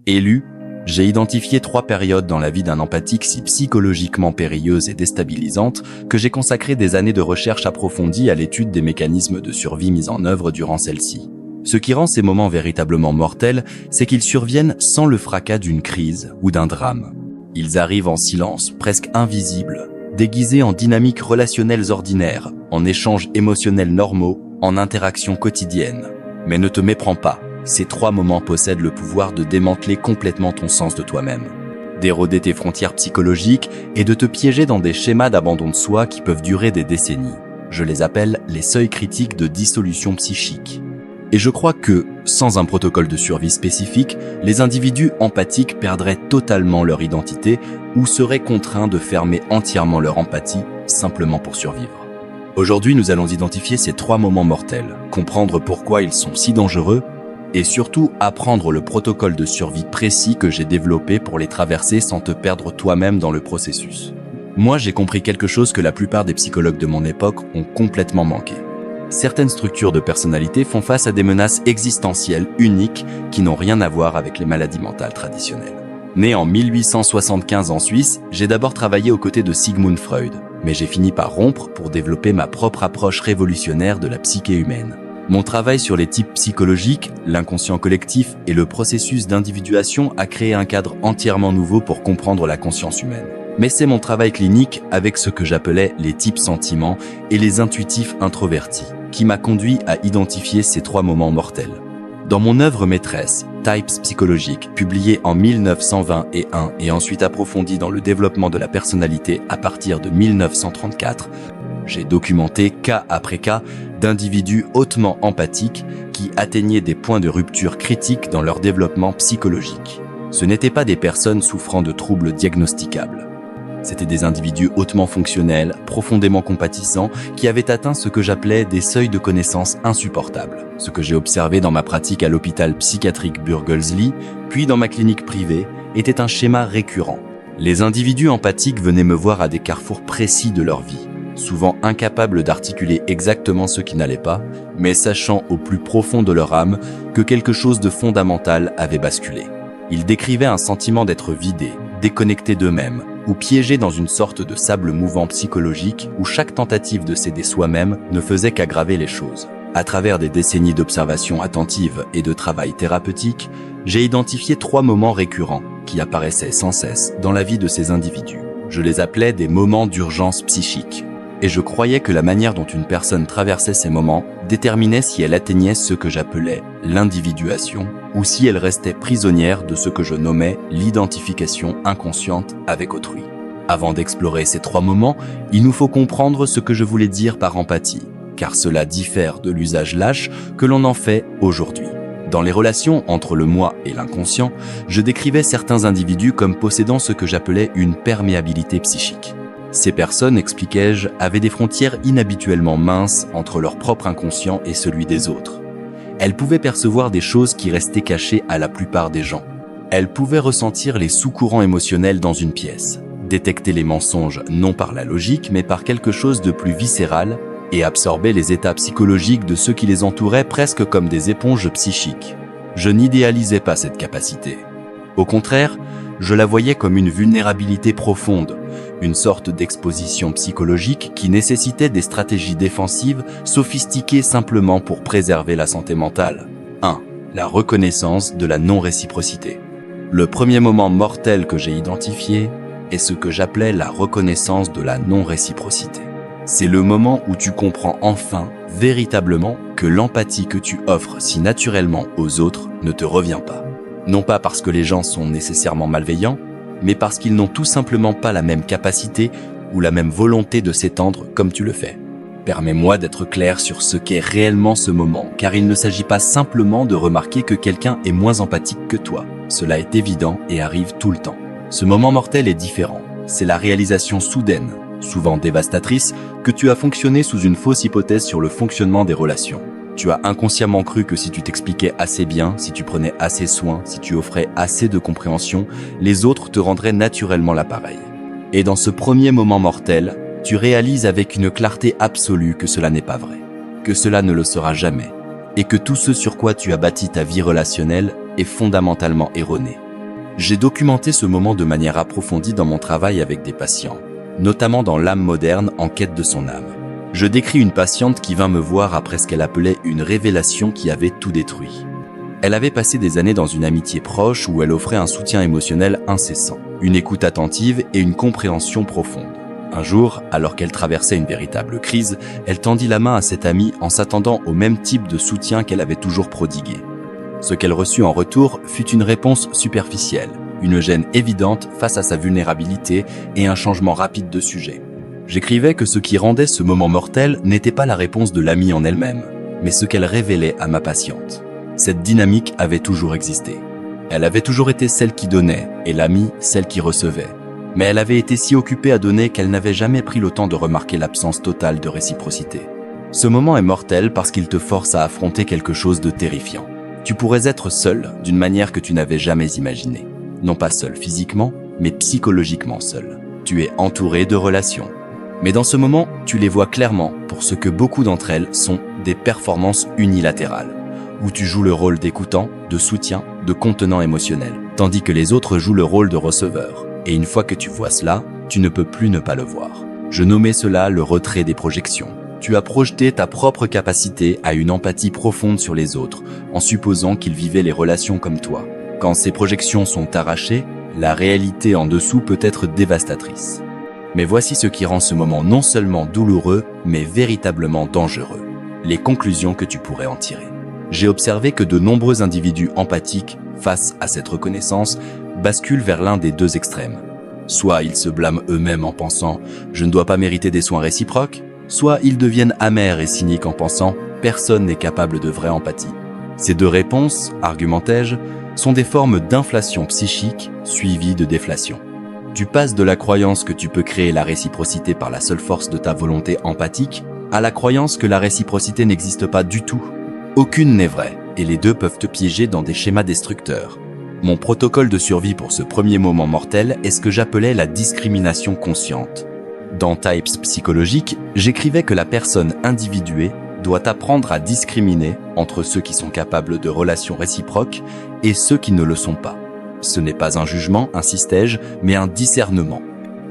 Élu, j'ai identifié 3 périodes dans la vie d'un empathique si psychologiquement périlleuses et déstabilisantes que j'ai consacré des années de recherche approfondie à l'étude des mécanismes de survie mis en œuvre durant celle-ci. Ce qui rend ces moments véritablement mortels, c'est qu'ils surviennent sans le fracas d'une crise ou d'un drame. Ils arrivent en silence, presque invisibles, déguisés en dynamiques relationnelles ordinaires, en échanges émotionnels normaux, en interactions quotidiennes. Mais ne te méprends pas, ces 3 moments possèdent le pouvoir de démanteler complètement ton sens de toi-même, d'éroder tes frontières psychologiques et de te piéger dans des schémas d'abandon de soi qui peuvent durer des décennies. Je les appelle les seuils critiques de dissolution psychique. Et je crois que, sans un protocole de survie spécifique, les individus empathiques perdraient totalement leur identité ou seraient contraints de fermer entièrement leur empathie simplement pour survivre. Aujourd'hui, nous allons identifier ces 3 moments mortels, comprendre pourquoi ils sont si dangereux et surtout apprendre le protocole de survie précis que j'ai développé pour les traverser sans te perdre toi-même dans le processus. Moi, j'ai compris quelque chose que la plupart des psychologues de mon époque ont complètement manqué. Certaines structures de personnalité font face à des menaces existentielles uniques qui n'ont rien à voir avec les maladies mentales traditionnelles. Né en 1875 en Suisse, j'ai d'abord travaillé aux côtés de Sigmund Freud, mais j'ai fini par rompre pour développer ma propre approche révolutionnaire de la psyché humaine. Mon travail sur les types psychologiques, l'inconscient collectif et le processus d'individuation a créé un cadre entièrement nouveau pour comprendre la conscience humaine. Mais c'est mon travail clinique avec ce que j'appelais les types sentiments et les intuitifs introvertis qui m'a conduit à identifier ces 3 moments mortels. Dans mon œuvre maîtresse, Types psychologiques, publiée en 1921 et ensuite approfondie dans le développement de la personnalité à partir de 1934, j'ai documenté cas après cas d'individus hautement empathiques qui atteignaient des points de rupture critiques dans leur développement psychologique. Ce n'étaient pas des personnes souffrant de troubles diagnosticables. C'étaient des individus hautement fonctionnels, profondément compatissants, qui avaient atteint ce que j'appelais des seuils de connaissance insupportables. Ce que j'ai observé dans ma pratique à l'hôpital psychiatrique Burgelsli, puis dans ma clinique privée, était un schéma récurrent. Les individus empathiques venaient me voir à des carrefours précis de leur vie, souvent incapables d'articuler exactement ce qui n'allait pas, mais sachant au plus profond de leur âme que quelque chose de fondamental avait basculé. Ils décrivaient un sentiment d'être vidés, déconnectés d'eux-mêmes, ou piégés dans une sorte de sable mouvant psychologique où chaque tentative de s'aider soi-même ne faisait qu'aggraver les choses. À travers des décennies d'observation attentive et de travail thérapeutique, j'ai identifié 3 moments récurrents qui apparaissaient sans cesse dans la vie de ces individus. Je les appelais des moments d'urgence psychique. Et je croyais que la manière dont une personne traversait ces moments déterminait si elle atteignait ce que j'appelais l'individuation ou si elle restait prisonnière de ce que je nommais l'identification inconsciente avec autrui. Avant d'explorer ces 3 moments, il nous faut comprendre ce que je voulais dire par empathie, car cela diffère de l'usage lâche que l'on en fait aujourd'hui. Dans les relations entre le moi et l'inconscient, je décrivais certains individus comme possédant ce que j'appelais une perméabilité psychique. Ces personnes, expliquai-je, avaient des frontières inhabituellement minces entre leur propre inconscient et celui des autres. Elles pouvaient percevoir des choses qui restaient cachées à la plupart des gens. Elles pouvaient ressentir les sous-courants émotionnels dans une pièce, détecter les mensonges non par la logique mais par quelque chose de plus viscéral et absorber les états psychologiques de ceux qui les entouraient presque comme des éponges psychiques. Je n'idéalisais pas cette capacité. Au contraire, je la voyais comme une vulnérabilité profonde, une sorte d'exposition psychologique qui nécessitait des stratégies défensives sophistiquées simplement pour préserver la santé mentale. 1. La reconnaissance de la non-réciprocité. Le premier moment mortel que j'ai identifié est ce que j'appelais la reconnaissance de la non-réciprocité. C'est le moment où tu comprends enfin, véritablement, que l'empathie que tu offres si naturellement aux autres ne te revient pas. Non pas parce que les gens sont nécessairement malveillants, mais parce qu'ils n'ont tout simplement pas la même capacité ou la même volonté de s'étendre comme tu le fais. Permets-moi d'être clair sur ce qu'est réellement ce moment, car il ne s'agit pas simplement de remarquer que quelqu'un est moins empathique que toi. Cela est évident et arrive tout le temps. Ce moment mortel est différent. C'est la réalisation soudaine, souvent dévastatrice, que tu as fonctionné sous une fausse hypothèse sur le fonctionnement des relations. Tu as inconsciemment cru que si tu t'expliquais assez bien, si tu prenais assez soin, si tu offrais assez de compréhension, les autres te rendraient naturellement l'appareil. Et dans ce premier moment mortel, tu réalises avec une clarté absolue que cela n'est pas vrai, que cela ne le sera jamais, et que tout ce sur quoi tu as bâti ta vie relationnelle est fondamentalement erroné. J'ai documenté ce moment de manière approfondie dans mon travail avec des patients, notamment dans L'âme moderne en quête de son âme. Je décris une patiente qui vint me voir après ce qu'elle appelait une révélation qui avait tout détruit. Elle avait passé des années dans une amitié proche où elle offrait un soutien émotionnel incessant, une écoute attentive et une compréhension profonde. Un jour, alors qu'elle traversait une véritable crise, elle tendit la main à cette amie en s'attendant au même type de soutien qu'elle avait toujours prodigué. Ce qu'elle reçut en retour fut une réponse superficielle, une gêne évidente face à sa vulnérabilité et un changement rapide de sujet. J'écrivais que ce qui rendait ce moment mortel n'était pas la réponse de l'amie en elle-même, mais ce qu'elle révélait à ma patiente. Cette dynamique avait toujours existé. Elle avait toujours été celle qui donnait et l'amie celle qui recevait. Mais elle avait été si occupée à donner qu'elle n'avait jamais pris le temps de remarquer l'absence totale de réciprocité. Ce moment est mortel parce qu'il te force à affronter quelque chose de terrifiant. Tu pourrais être seul d'une manière que tu n'avais jamais imaginée. Non pas seul physiquement, mais psychologiquement seul. Tu es entouré de relations. Mais dans ce moment, tu les vois clairement pour ce que beaucoup d'entre elles sont des performances unilatérales, où tu joues le rôle d'écoutant, de soutien, de contenant émotionnel, tandis que les autres jouent le rôle de receveur. Et une fois que tu vois cela, tu ne peux plus ne pas le voir. Je nommais cela le retrait des projections. Tu as projeté ta propre capacité à une empathie profonde sur les autres, en supposant qu'ils vivaient les relations comme toi. Quand ces projections sont arrachées, la réalité en dessous peut être dévastatrice. Mais voici ce qui rend ce moment non seulement douloureux, mais véritablement dangereux. Les conclusions que tu pourrais en tirer. J'ai observé que de nombreux individus empathiques, face à cette reconnaissance, basculent vers l'un des deux extrêmes. Soit ils se blâment eux-mêmes en pensant « je ne dois pas mériter des soins réciproques », soit ils deviennent amers et cyniques en pensant « personne n'est capable de vraie empathie ». Ces deux réponses, argumentais-je, sont des formes d'inflation psychique suivies de déflation. Tu passes de la croyance que tu peux créer la réciprocité par la seule force de ta volonté empathique à la croyance que la réciprocité n'existe pas du tout. Aucune n'est vraie, et les deux peuvent te piéger dans des schémas destructeurs. Mon protocole de survie pour ce premier moment mortel est ce que j'appelais la discrimination consciente. Dans Types psychologiques, j'écrivais que la personne individuée doit apprendre à discriminer entre ceux qui sont capables de relations réciproques et ceux qui ne le sont pas. Ce n'est pas un jugement, insistais-je, mais un discernement.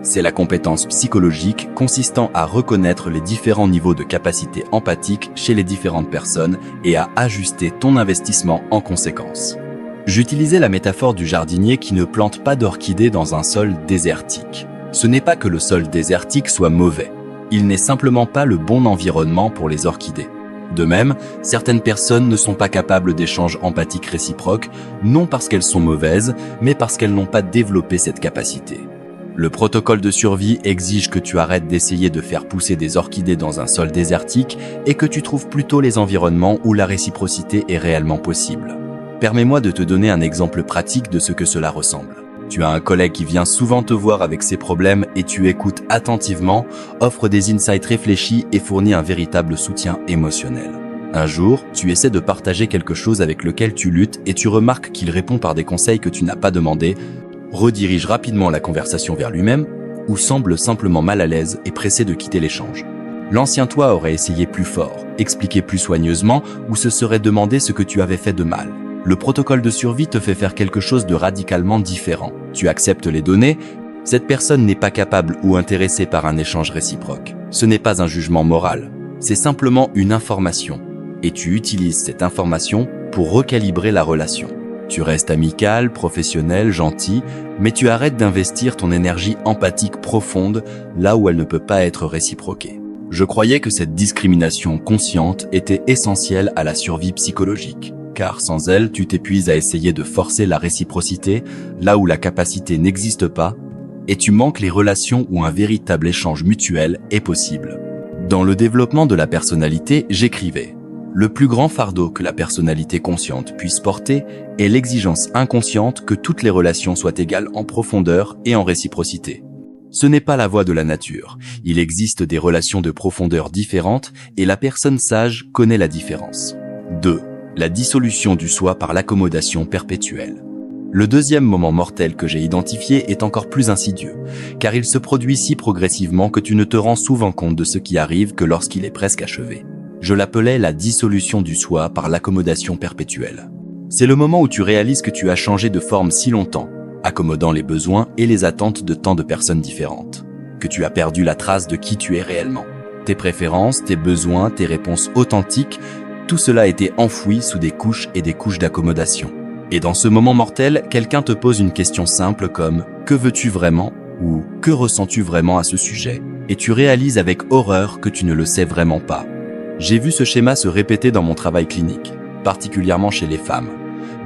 C'est la compétence psychologique consistant à reconnaître les différents niveaux de capacité empathique chez les différentes personnes et à ajuster ton investissement en conséquence. J'utilisais la métaphore du jardinier qui ne plante pas d'orchidées dans un sol désertique. Ce n'est pas que le sol désertique soit mauvais. Il n'est simplement pas le bon environnement pour les orchidées. De même, certaines personnes ne sont pas capables d'échanges empathiques réciproques, non parce qu'elles sont mauvaises, mais parce qu'elles n'ont pas développé cette capacité. Le protocole de survie exige que tu arrêtes d'essayer de faire pousser des orchidées dans un sol désertique et que tu trouves plutôt les environnements où la réciprocité est réellement possible. Permets-moi de te donner un exemple pratique de ce que cela ressemble. Tu as un collègue qui vient souvent te voir avec ses problèmes et tu écoutes attentivement, offre des insights réfléchis et fournit un véritable soutien émotionnel. Un jour, tu essaies de partager quelque chose avec lequel tu luttes et tu remarques qu'il répond par des conseils que tu n'as pas demandé, redirige rapidement la conversation vers lui-même ou semble simplement mal à l'aise et pressé de quitter l'échange. L'ancien toi aurait essayé plus fort, expliqué plus soigneusement ou se serait demandé ce que tu avais fait de mal. Le protocole de survie te fait faire quelque chose de radicalement différent. Tu acceptes les données, cette personne n'est pas capable ou intéressée par un échange réciproque. Ce n'est pas un jugement moral, c'est simplement une information. Et tu utilises cette information pour recalibrer la relation. Tu restes amical, professionnel, gentil, mais tu arrêtes d'investir ton énergie empathique profonde là où elle ne peut pas être réciproquée. Je croyais que cette discrimination consciente était essentielle à la survie psychologique. Car sans elle, tu t'épuises à essayer de forcer la réciprocité là où la capacité n'existe pas et tu manques les relations où un véritable échange mutuel est possible. Dans le développement de la personnalité, j'écrivais « Le plus grand fardeau que la personnalité consciente puisse porter est l'exigence inconsciente que toutes les relations soient égales en profondeur et en réciprocité. Ce n'est pas la voie de la nature. Il existe des relations de profondeur différentes et la personne sage connaît la différence. 2. La dissolution du soi par l'accommodation perpétuelle. Le deuxième moment mortel que j'ai identifié est encore plus insidieux, car il se produit si progressivement que tu ne te rends souvent compte de ce qui arrive que lorsqu'il est presque achevé. Je l'appelais la dissolution du soi par l'accommodation perpétuelle. C'est le moment où tu réalises que tu as changé de forme si longtemps, accommodant les besoins et les attentes de tant de personnes différentes, que tu as perdu la trace de qui tu es réellement. Tes préférences, tes besoins, tes réponses authentiques, tout cela a été enfoui sous des couches et des couches d'accommodation. Et dans ce moment mortel, quelqu'un te pose une question simple comme « Que veux-tu vraiment ?» ou « Que ressens-tu vraiment à ce sujet ?» Et tu réalises avec horreur que tu ne le sais vraiment pas. J'ai vu ce schéma se répéter dans mon travail clinique, particulièrement chez les femmes,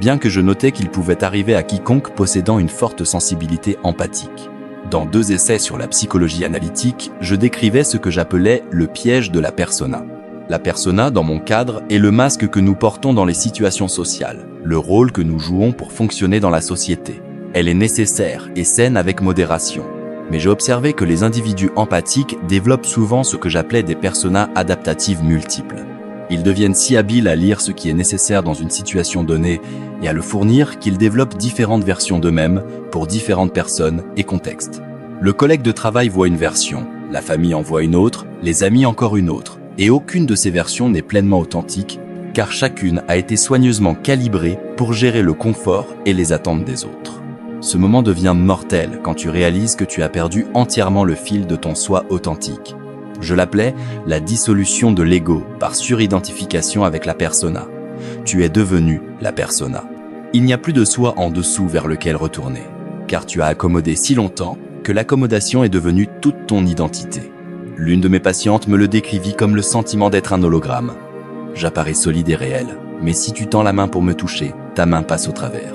bien que je notais qu'il pouvait arriver à quiconque possédant une forte sensibilité empathique. Dans 2 essais sur la psychologie analytique, je décrivais ce que j'appelais le piège de la persona. La persona, dans mon cadre, est le masque que nous portons dans les situations sociales, le rôle que nous jouons pour fonctionner dans la société. Elle est nécessaire et saine avec modération. Mais j'ai observé que les individus empathiques développent souvent ce que j'appelais des personas adaptatives multiples. Ils deviennent si habiles à lire ce qui est nécessaire dans une situation donnée et à le fournir qu'ils développent différentes versions d'eux-mêmes pour différentes personnes et contextes. Le collègue de travail voit une version, la famille en voit une autre, les amis encore une autre, et aucune de ces versions n'est pleinement authentique, car chacune a été soigneusement calibrée pour gérer le confort et les attentes des autres. Ce moment devient mortel quand tu réalises que tu as perdu entièrement le fil de ton soi authentique. Je l'appelais la dissolution de l'ego par suridentification avec la persona. Tu es devenu la persona. Il n'y a plus de soi en dessous vers lequel retourner, car tu as accommodé si longtemps que l'accommodation est devenue toute ton identité. L'une de mes patientes me le décrivit comme le sentiment d'être un hologramme. J'apparais solide et réel, mais si tu tends la main pour me toucher, ta main passe au travers.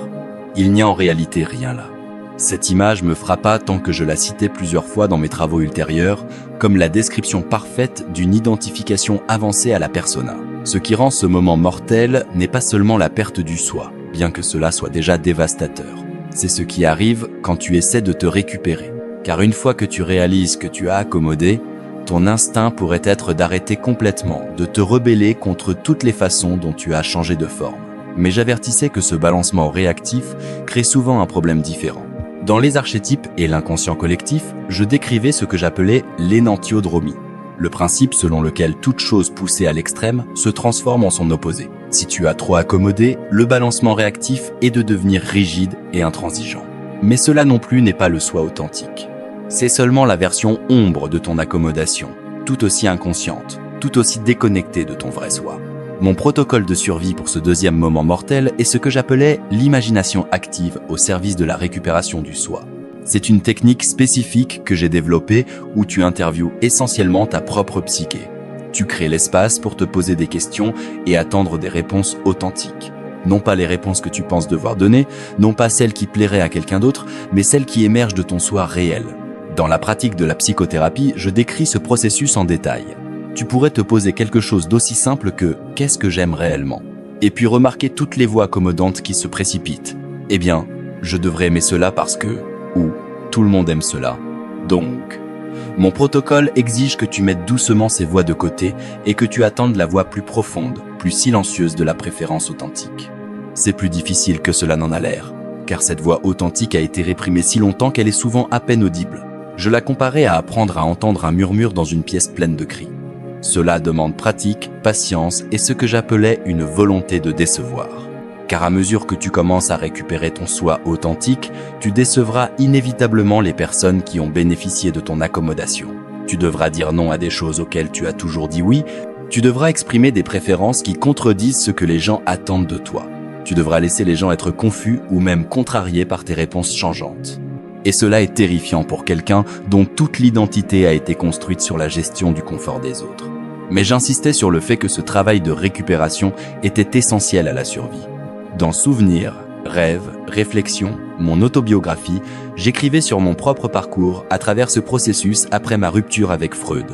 Il n'y a en réalité rien là. Cette image me frappa tant que je la citais plusieurs fois dans mes travaux ultérieurs comme la description parfaite d'une identification avancée à la persona. Ce qui rend ce moment mortel n'est pas seulement la perte du soi, bien que cela soit déjà dévastateur. C'est ce qui arrive quand tu essaies de te récupérer. Car une fois que tu réalises que tu as accommodé, ton instinct pourrait être d'arrêter complètement, de te rebeller contre toutes les façons dont tu as changé de forme. Mais j'avertissais que ce balancement réactif crée souvent un problème différent. Dans les archétypes et l'inconscient collectif, je décrivais ce que j'appelais l'énantiodromie, le principe selon lequel toute chose poussée à l'extrême se transforme en son opposé. Si tu as trop accommodé, le balancement réactif est de devenir rigide et intransigeant. Mais cela non plus n'est pas le soi authentique. C'est seulement la version ombre de ton accommodation, tout aussi inconsciente, tout aussi déconnectée de ton vrai soi. Mon protocole de survie pour ce deuxième moment mortel est ce que j'appelais l'imagination active au service de la récupération du soi. C'est une technique spécifique que j'ai développée où tu interviews essentiellement ta propre psyché. Tu crées l'espace pour te poser des questions et attendre des réponses authentiques. Non pas les réponses que tu penses devoir donner, non pas celles qui plairaient à quelqu'un d'autre, mais celles qui émergent de ton soi réel. Dans la pratique de la psychothérapie, je décris ce processus en détail. Tu pourrais te poser quelque chose d'aussi simple que « qu'est-ce que j'aime réellement ?» et puis remarquer toutes les voix accommodantes qui se précipitent. Eh bien, je devrais aimer cela parce que, ou tout le monde aime cela. Donc, mon protocole exige que tu mettes doucement ces voix de côté et que tu attendes la voix plus profonde, plus silencieuse de la préférence authentique. C'est plus difficile que cela n'en a l'air, car cette voix authentique a été réprimée si longtemps qu'elle est souvent à peine audible. Je la comparais à apprendre à entendre un murmure dans une pièce pleine de cris. Cela demande pratique, patience et ce que j'appelais une volonté de décevoir. Car à mesure que tu commences à récupérer ton soi authentique, tu décevras inévitablement les personnes qui ont bénéficié de ton accommodation. Tu devras dire non à des choses auxquelles tu as toujours dit oui, tu devras exprimer des préférences qui contredisent ce que les gens attendent de toi. Tu devras laisser les gens être confus ou même contrariés par tes réponses changeantes. Et cela est terrifiant pour quelqu'un dont toute l'identité a été construite sur la gestion du confort des autres. Mais j'insistais sur le fait que ce travail de récupération était essentiel à la survie. Dans Souvenirs, Rêves, Réflexions, mon autobiographie, j'écrivais sur mon propre parcours à travers ce processus après ma rupture avec Freud.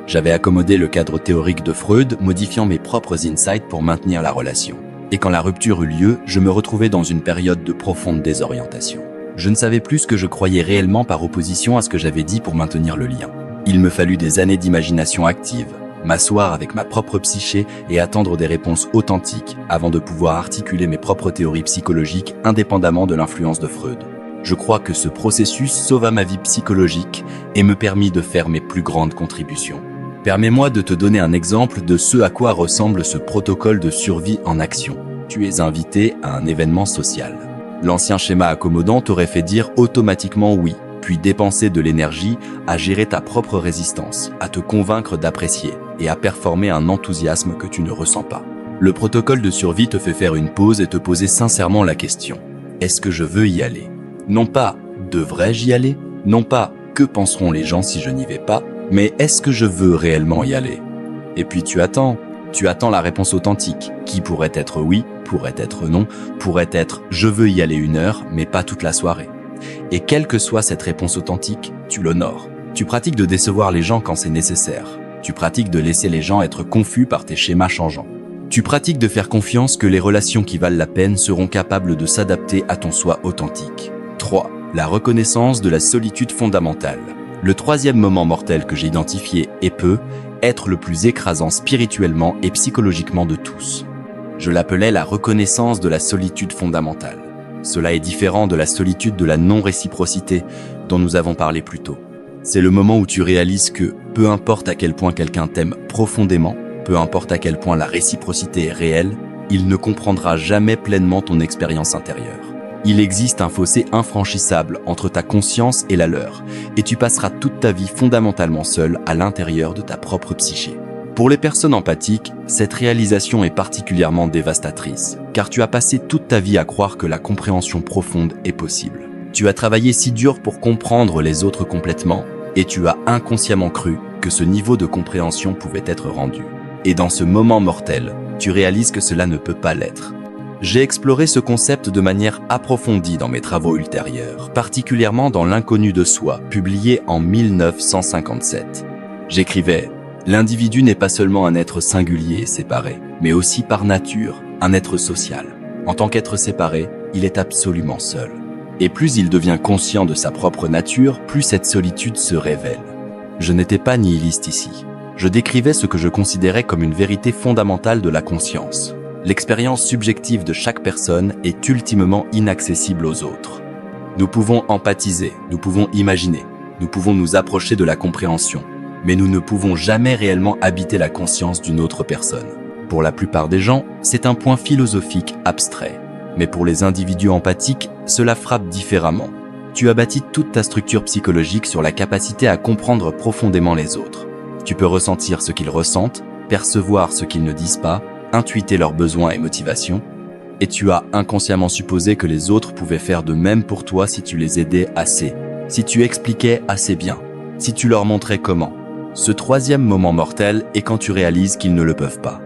J'avais accommodé le cadre théorique de Freud, modifiant mes propres insights pour maintenir la relation. Et quand la rupture eut lieu, je me retrouvais dans une période de profonde désorientation. Je ne savais plus ce que je croyais réellement par opposition à ce que j'avais dit pour maintenir le lien. Il me fallut des années d'imagination active, m'asseoir avec ma propre psyché et attendre des réponses authentiques avant de pouvoir articuler mes propres théories psychologiques indépendamment de l'influence de Freud. Je crois que ce processus sauva ma vie psychologique et me permit de faire mes plus grandes contributions. Permets-moi de te donner un exemple de ce à quoi ressemble ce protocole de survie en action. Tu es invité à un événement social. L'ancien schéma accommodant t'aurait fait dire automatiquement oui, puis dépenser de l'énergie à gérer ta propre résistance, à te convaincre d'apprécier et à performer un enthousiasme que tu ne ressens pas. Le protocole de survie te fait faire une pause et te poser sincèrement la question. Est-ce que je veux y aller? Non pas « devrais-je y aller ?» Non pas « que penseront les gens si je n'y vais pas ?» Mais est-ce que je veux réellement y aller? Et puis tu attends la réponse authentique, qui pourrait être oui, pourrait être non, pourrait être « je veux y aller 1 heure, mais pas toute la soirée ». Et quelle que soit cette réponse authentique, tu l'honores. Tu pratiques de décevoir les gens quand c'est nécessaire. Tu pratiques de laisser les gens être confus par tes schémas changeants. Tu pratiques de faire confiance que les relations qui valent la peine seront capables de s'adapter à ton soi authentique. 3. La reconnaissance de la solitude fondamentale. Le 3e moment mortel que j'ai identifié et peut être le plus écrasant spirituellement et psychologiquement de tous. Je l'appelais la reconnaissance de la solitude fondamentale. Cela est différent de la solitude de la non-réciprocité dont nous avons parlé plus tôt. C'est le moment où tu réalises que, peu importe à quel point quelqu'un t'aime profondément, peu importe à quel point la réciprocité est réelle, il ne comprendra jamais pleinement ton expérience intérieure. Il existe un fossé infranchissable entre ta conscience et la leur, et tu passeras toute ta vie fondamentalement seul à l'intérieur de ta propre psyché. Pour les personnes empathiques, cette réalisation est particulièrement dévastatrice, car tu as passé toute ta vie à croire que la compréhension profonde est possible. Tu as travaillé si dur pour comprendre les autres complètement, et tu as inconsciemment cru que ce niveau de compréhension pouvait être rendu. Et dans ce moment mortel, tu réalises que cela ne peut pas l'être. J'ai exploré ce concept de manière approfondie dans mes travaux ultérieurs, particulièrement dans L'inconnu de soi, publié en 1957. J'écrivais « L'individu n'est pas seulement un être singulier et séparé, mais aussi par nature, un être social. En tant qu'être séparé, il est absolument seul. Et plus il devient conscient de sa propre nature, plus cette solitude se révèle. Je n'étais pas nihiliste ici. Je décrivais ce que je considérais comme une vérité fondamentale de la conscience. L'expérience subjective de chaque personne est ultimement inaccessible aux autres. Nous pouvons empathiser, nous pouvons imaginer, nous pouvons nous approcher de la compréhension, mais nous ne pouvons jamais réellement habiter la conscience d'une autre personne. Pour la plupart des gens, c'est un point philosophique abstrait. Mais pour les individus empathiques, cela frappe différemment. Tu as bâti toute ta structure psychologique sur la capacité à comprendre profondément les autres. Tu peux ressentir ce qu'ils ressentent, percevoir ce qu'ils ne disent pas, intuiter leurs besoins et motivations, et tu as inconsciemment supposé que les autres pouvaient faire de même pour toi si tu les aidais assez, si tu expliquais assez bien, si tu leur montrais comment. Ce 3e moment mortel est quand tu réalises qu'ils ne le peuvent pas.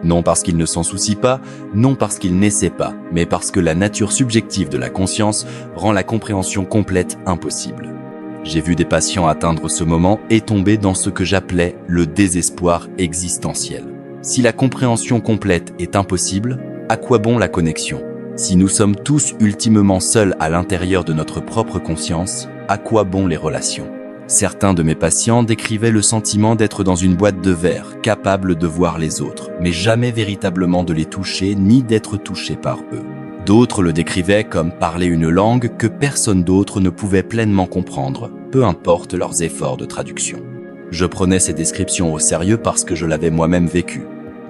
Non parce qu'ils ne s'en soucient pas, non parce qu'ils n'essaient pas, mais parce que la nature subjective de la conscience rend la compréhension complète impossible. J'ai vu des patients atteindre ce moment et tomber dans ce que j'appelais le désespoir existentiel. Si la compréhension complète est impossible, à quoi bon la connexion? Si nous sommes tous ultimement seuls à l'intérieur de notre propre conscience, à quoi bon les relations? Certains de mes patients décrivaient le sentiment d'être dans une boîte de verre, capable de voir les autres, mais jamais véritablement de les toucher ni d'être touchés par eux. D'autres le décrivaient comme parler une langue que personne d'autre ne pouvait pleinement comprendre, peu importe leurs efforts de traduction. Je prenais ces descriptions au sérieux parce que je l'avais moi-même vécu.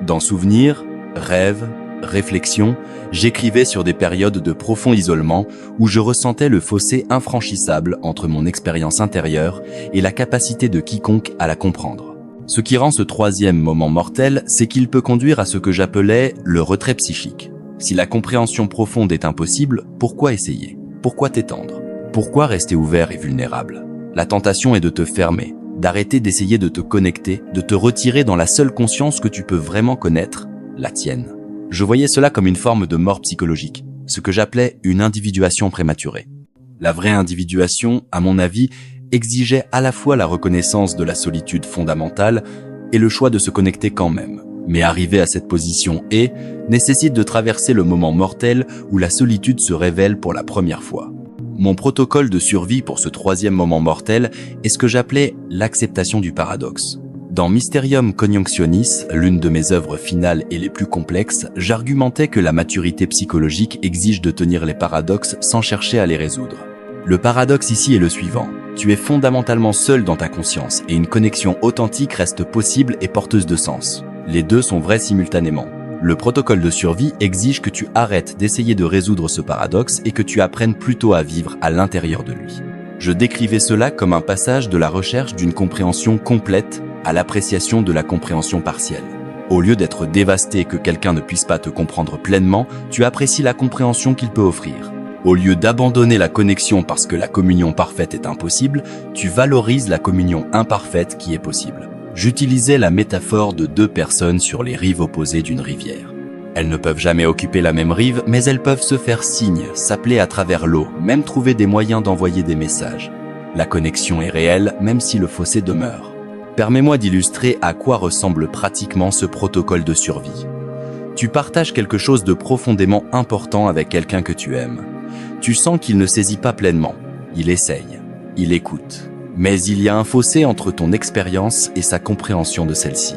Dans souvenirs, rêves, réflexions, j'écrivais sur des périodes de profond isolement où je ressentais le fossé infranchissable entre mon expérience intérieure et la capacité de quiconque à la comprendre. Ce qui rend ce 3e moment mortel, c'est qu'il peut conduire à ce que j'appelais le retrait psychique. Si la compréhension profonde est impossible, pourquoi essayer? Pourquoi t'étendre? Pourquoi rester ouvert et vulnérable? La tentation est de te fermer, d'arrêter d'essayer de te connecter, de te retirer dans la seule conscience que tu peux vraiment connaître, la tienne. Je voyais cela comme une forme de mort psychologique, ce que j'appelais une individuation prématurée. La vraie individuation, à mon avis, exigeait à la fois la reconnaissance de la solitude fondamentale et le choix de se connecter quand même. Mais arriver à cette position nécessite de traverser le moment mortel où la solitude se révèle pour la première fois. Mon protocole de survie pour ce 3e moment mortel est ce que j'appelais l'acceptation du paradoxe. Dans Mysterium Coniunctionis, l'une de mes œuvres finales et les plus complexes, j'argumentais que la maturité psychologique exige de tenir les paradoxes sans chercher à les résoudre. Le paradoxe ici est le suivant. Tu es fondamentalement seul dans ta conscience et une connexion authentique reste possible et porteuse de sens. Les deux sont vrais simultanément. Le protocole de survie exige que tu arrêtes d'essayer de résoudre ce paradoxe et que tu apprennes plutôt à vivre à l'intérieur de lui. Je décrivais cela comme un passage de la recherche d'une compréhension complète à l'appréciation de la compréhension partielle. Au lieu d'être dévasté que quelqu'un ne puisse pas te comprendre pleinement, tu apprécies la compréhension qu'il peut offrir. Au lieu d'abandonner la connexion parce que la communion parfaite est impossible, tu valorises la communion imparfaite qui est possible. J'utilisais la métaphore de deux personnes sur les rives opposées d'une rivière. Elles ne peuvent jamais occuper la même rive, mais elles peuvent se faire signe, s'appeler à travers l'eau, même trouver des moyens d'envoyer des messages. La connexion est réelle, même si le fossé demeure. Permets-moi d'illustrer à quoi ressemble pratiquement ce protocole de survie. Tu partages quelque chose de profondément important avec quelqu'un que tu aimes. Tu sens qu'il ne saisit pas pleinement. Il essaye, il écoute. Mais il y a un fossé entre ton expérience et sa compréhension de celle-ci.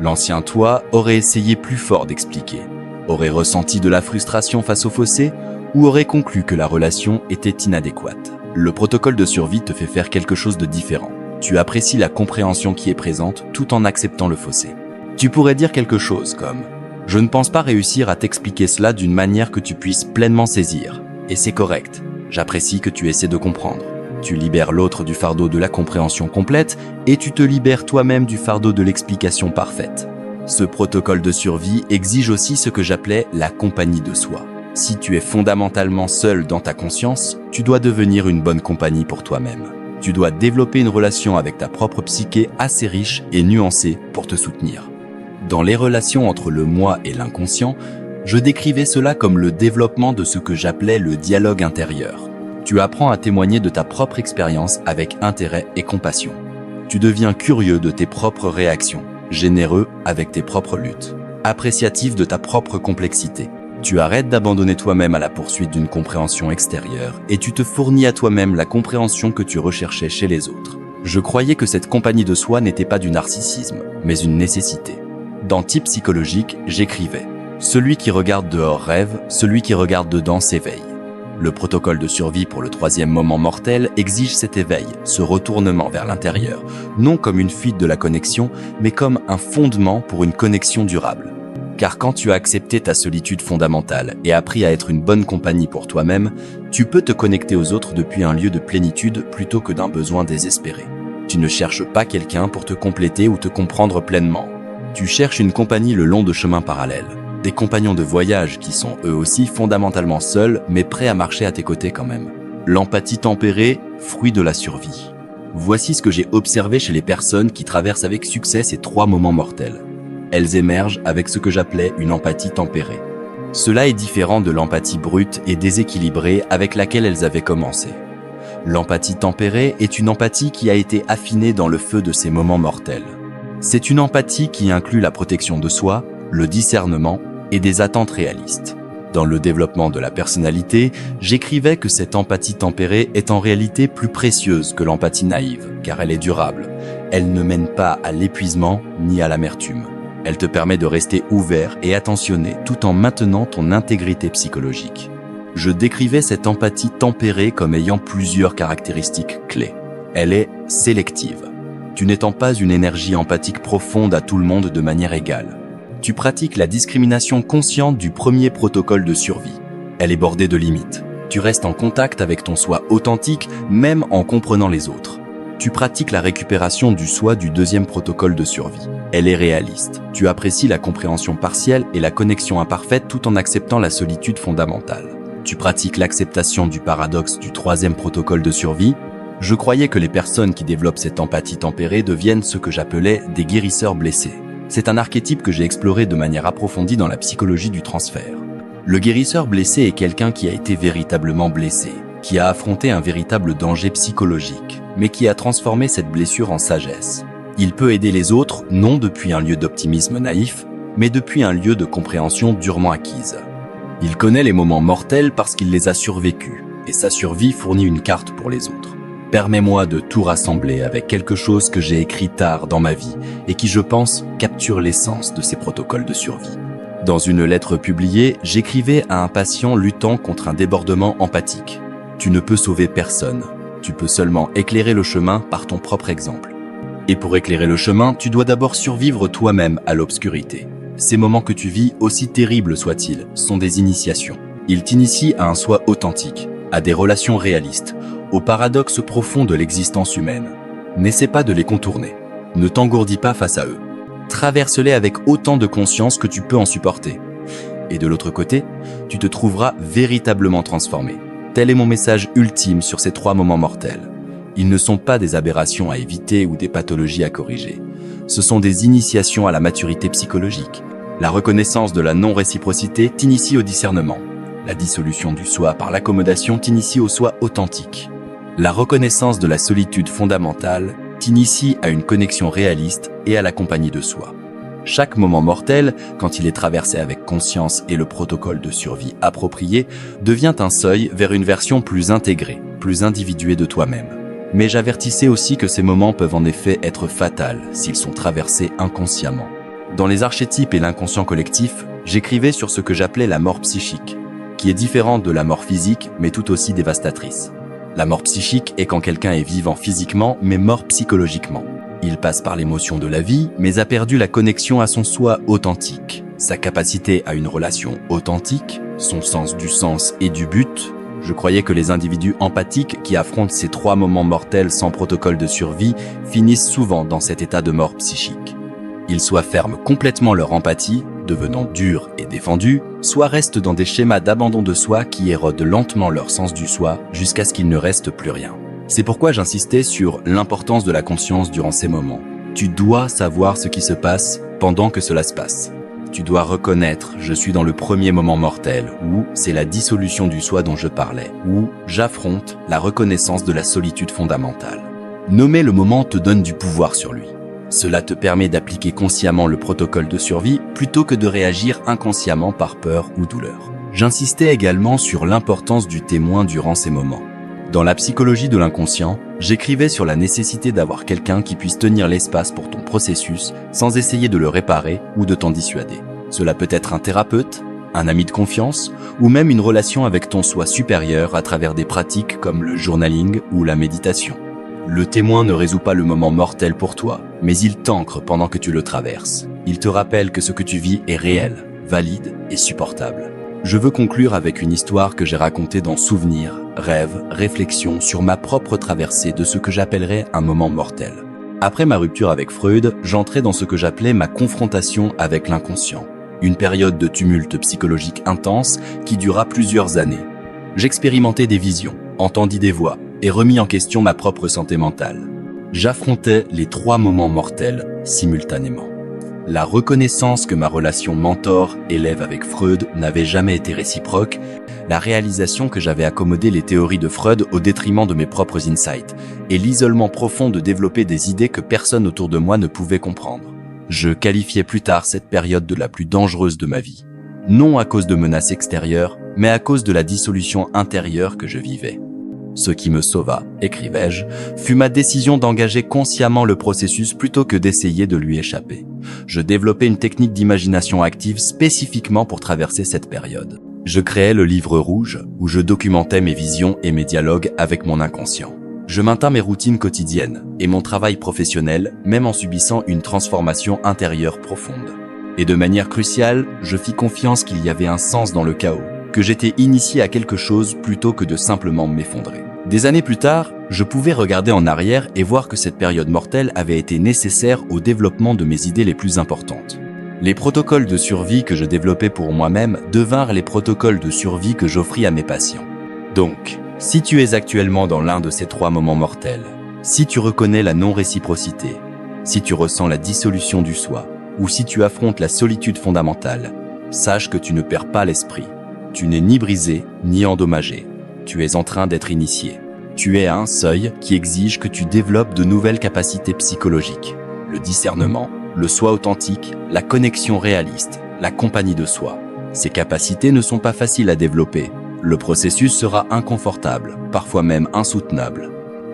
L'ancien toi aurait essayé plus fort d'expliquer, aurait ressenti de la frustration face au fossé ou aurait conclu que la relation était inadéquate. Le protocole de survie te fait faire quelque chose de différent. Tu apprécies la compréhension qui est présente tout en acceptant le fossé. Tu pourrais dire quelque chose comme « Je ne pense pas réussir à t'expliquer cela d'une manière que tu puisses pleinement saisir. Et c'est correct. J'apprécie que tu essaies de comprendre. » Tu libères l'autre du fardeau de la compréhension complète et tu te libères toi-même du fardeau de l'explication parfaite. Ce protocole de survie exige aussi ce que j'appelais la compagnie de soi. Si tu es fondamentalement seul dans ta conscience, tu dois devenir une bonne compagnie pour toi-même. Tu dois développer une relation avec ta propre psyché assez riche et nuancée pour te soutenir. Dans les relations entre le moi et l'inconscient, je décrivais cela comme le développement de ce que j'appelais le dialogue intérieur. Tu apprends à témoigner de ta propre expérience avec intérêt et compassion. Tu deviens curieux de tes propres réactions, généreux avec tes propres luttes, appréciatif de ta propre complexité. Tu arrêtes d'abandonner toi-même à la poursuite d'une compréhension extérieure et tu te fournis à toi-même la compréhension que tu recherchais chez les autres. Je croyais que cette compagnie de soi n'était pas du narcissisme, mais une nécessité. Dans Type psychologique, j'écrivais « Celui qui regarde dehors rêve, celui qui regarde dedans s'éveille ». Le protocole de survie pour le troisième moment mortel exige cet éveil, ce retournement vers l'intérieur, non comme une fuite de la connexion, mais comme un fondement pour une connexion durable. Car quand tu as accepté ta solitude fondamentale et appris à être une bonne compagnie pour toi-même, tu peux te connecter aux autres depuis un lieu de plénitude plutôt que d'un besoin désespéré. Tu ne cherches pas quelqu'un pour te compléter ou te comprendre pleinement. Tu cherches une compagnie le long de chemins parallèles. Des compagnons de voyage qui sont eux aussi fondamentalement seuls, mais prêts à marcher à tes côtés quand même. L'empathie tempérée, fruit de la survie. Voici ce que j'ai observé chez les personnes qui traversent avec succès ces trois moments mortels. Elles émergent avec ce que j'appelais une empathie tempérée. Cela est différent de l'empathie brute et déséquilibrée avec laquelle elles avaient commencé. L'empathie tempérée est une empathie qui a été affinée dans le feu de ces moments mortels. C'est une empathie qui inclut la protection de soi, le discernement et des attentes réalistes. Dans le développement de la personnalité, j'écrivais que cette empathie tempérée est en réalité plus précieuse que l'empathie naïve, car elle est durable. Elle ne mène pas à l'épuisement ni à l'amertume. Elle te permet de rester ouvert et attentionné tout en maintenant ton intégrité psychologique. Je décrivais cette empathie tempérée comme ayant plusieurs caractéristiques clés. Elle est sélective. Tu n'étends pas une énergie empathique profonde à tout le monde de manière égale. Tu pratiques la discrimination consciente du premier protocole de survie. Elle est bordée de limites. Tu restes en contact avec ton soi authentique, même en comprenant les autres. Tu pratiques la récupération du soi du deuxième protocole de survie. Elle est réaliste. Tu apprécies la compréhension partielle et la connexion imparfaite tout en acceptant la solitude fondamentale. Tu pratiques l'acceptation du paradoxe du troisième protocole de survie. Je croyais que les personnes qui développent cette empathie tempérée deviennent ce que j'appelais des guérisseurs blessés. C'est un archétype que j'ai exploré de manière approfondie dans la psychologie du transfert. Le guérisseur blessé est quelqu'un qui a été véritablement blessé, qui a affronté un véritable danger psychologique, mais qui a transformé cette blessure en sagesse. Il peut aider les autres, non depuis un lieu d'optimisme naïf, mais depuis un lieu de compréhension durement acquise. Il connaît les moments mortels parce qu'il les a survécus, et sa survie fournit une carte pour les autres. Permets-moi de tout rassembler avec quelque chose que j'ai écrit tard dans ma vie et qui, je pense, capture l'essence de ces protocoles de survie. Dans une lettre publiée, j'écrivais à un patient luttant contre un débordement empathique. Tu ne peux sauver personne. Tu peux seulement éclairer le chemin par ton propre exemple. Et pour éclairer le chemin, tu dois d'abord survivre toi-même à l'obscurité. Ces moments que tu vis, aussi terribles soient-ils, sont des initiations. Ils t'initient à un soi authentique, à des relations réalistes, aux paradoxes profonds de l'existence humaine. N'essaie pas de les contourner. Ne t'engourdis pas face à eux. Traverse-les avec autant de conscience que tu peux en supporter. Et de l'autre côté, tu te trouveras véritablement transformé. Tel est mon message ultime sur ces 3 moments mortels. Ils ne sont pas des aberrations à éviter ou des pathologies à corriger. Ce sont des initiations à la maturité psychologique. La reconnaissance de la non-réciprocité t'initie au discernement. La dissolution du soi par l'accommodation t'initie au soi authentique. La reconnaissance de la solitude fondamentale t'initie à une connexion réaliste et à la compagnie de soi. Chaque moment mortel, quand il est traversé avec conscience et le protocole de survie approprié, devient un seuil vers une version plus intégrée, plus individuée de toi-même. Mais j'avertissais aussi que ces moments peuvent en effet être fatals s'ils sont traversés inconsciemment. Dans les archétypes et l'inconscient collectif, j'écrivais sur ce que j'appelais la mort psychique, qui est différente de la mort physique mais tout aussi dévastatrice. La mort psychique est quand quelqu'un est vivant physiquement mais mort psychologiquement. Il passe par l'émotion de la vie, mais a perdu la connexion à son soi authentique, sa capacité à une relation authentique, son sens du sens et du but. Je croyais que les individus empathiques qui affrontent ces 3 moments mortels sans protocole de survie finissent souvent dans cet état de mort psychique. Ils soit ferment complètement leur empathie, devenant durs et défendus, soit restent dans des schémas d'abandon de soi qui érodent lentement leur sens du soi jusqu'à ce qu'il ne reste plus rien. C'est pourquoi j'insistais sur l'importance de la conscience durant ces moments. Tu dois savoir ce qui se passe pendant que cela se passe. Tu dois reconnaître, je suis dans le premier moment mortel, où c'est la dissolution du soi dont je parlais, où j'affronte la reconnaissance de la solitude fondamentale. Nommer le moment te donne du pouvoir sur lui. Cela te permet d'appliquer consciemment le protocole de survie plutôt que de réagir inconsciemment par peur ou douleur. J'insistais également sur l'importance du témoin durant ces moments. Dans la psychologie de l'inconscient, j'écrivais sur la nécessité d'avoir quelqu'un qui puisse tenir l'espace pour ton processus sans essayer de le réparer ou de t'en dissuader. Cela peut être un thérapeute, un ami de confiance ou même une relation avec ton soi supérieur à travers des pratiques comme le journaling ou la méditation. Le témoin ne résout pas le moment mortel pour toi, mais il t'ancre pendant que tu le traverses. Il te rappelle que ce que tu vis est réel, valide et supportable. Je veux conclure avec une histoire que j'ai racontée dans Souvenirs, Rêves, Réflexions sur ma propre traversée de ce que j'appellerais un moment mortel. Après ma rupture avec Freud, j'entrais dans ce que j'appelais ma confrontation avec l'inconscient. Une période de tumulte psychologique intense qui dura plusieurs années. J'expérimentais des visions, entendis des voix et remis en question ma propre santé mentale. J'affrontais les 3 moments mortels simultanément. La reconnaissance que ma relation mentor-élève avec Freud n'avait jamais été réciproque, la réalisation que j'avais accommodé les théories de Freud au détriment de mes propres insights, et l'isolement profond de développer des idées que personne autour de moi ne pouvait comprendre. Je qualifiais plus tard cette période de la plus dangereuse de ma vie. Non à cause de menaces extérieures, mais à cause de la dissolution intérieure que je vivais. Ce qui me sauva, écrivais-je, fut ma décision d'engager consciemment le processus plutôt que d'essayer de lui échapper. Je développais une technique d'imagination active spécifiquement pour traverser cette période. Je créais le livre rouge, où je documentais mes visions et mes dialogues avec mon inconscient. Je maintins mes routines quotidiennes et mon travail professionnel, même en subissant une transformation intérieure profonde. Et de manière cruciale, je fis confiance qu'il y avait un sens dans le chaos, que j'étais initié à quelque chose plutôt que de simplement m'effondrer. Des années plus tard, je pouvais regarder en arrière et voir que cette période mortelle avait été nécessaire au développement de mes idées les plus importantes. Les protocoles de survie que je développais pour moi-même devinrent les protocoles de survie que j'offris à mes patients. Donc, si tu es actuellement dans l'un de ces 3 moments mortels, si tu reconnais la non-réciprocité, si tu ressens la dissolution du soi, ou si tu affrontes la solitude fondamentale, sache que tu ne perds pas l'esprit. Tu n'es ni brisé, ni endommagé. Tu es en train d'être initié. Tu es à un seuil qui exige que tu développes de nouvelles capacités psychologiques. Le discernement, le soi authentique, la connexion réaliste, la compagnie de soi. Ces capacités ne sont pas faciles à développer. Le processus sera inconfortable, parfois même insoutenable.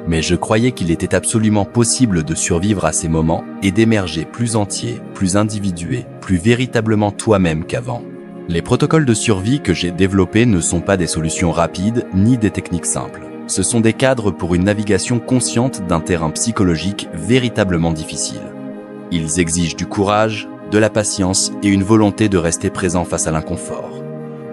Mais je croyais qu'il était absolument possible de survivre à ces moments et d'émerger plus entier, plus individué, plus véritablement toi-même qu'avant. Les protocoles de survie que j'ai développés ne sont pas des solutions rapides ni des techniques simples. Ce sont des cadres pour une navigation consciente d'un terrain psychologique véritablement difficile. Ils exigent du courage, de la patience et une volonté de rester présent face à l'inconfort.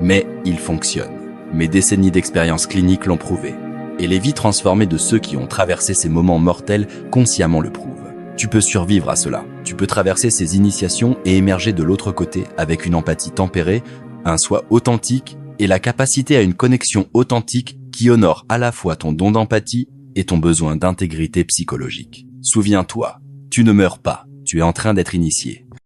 Mais il fonctionne. Mes décennies d'expérience clinique l'ont prouvé. Et les vies transformées de ceux qui ont traversé ces moments mortels consciemment le prouvent. Tu peux survivre à cela. Tu peux traverser ces initiations et émerger de l'autre côté avec une empathie tempérée, un soi authentique et la capacité à une connexion authentique qui honore à la fois ton don d'empathie et ton besoin d'intégrité psychologique. Souviens-toi, tu ne meurs pas, tu es en train d'être initié.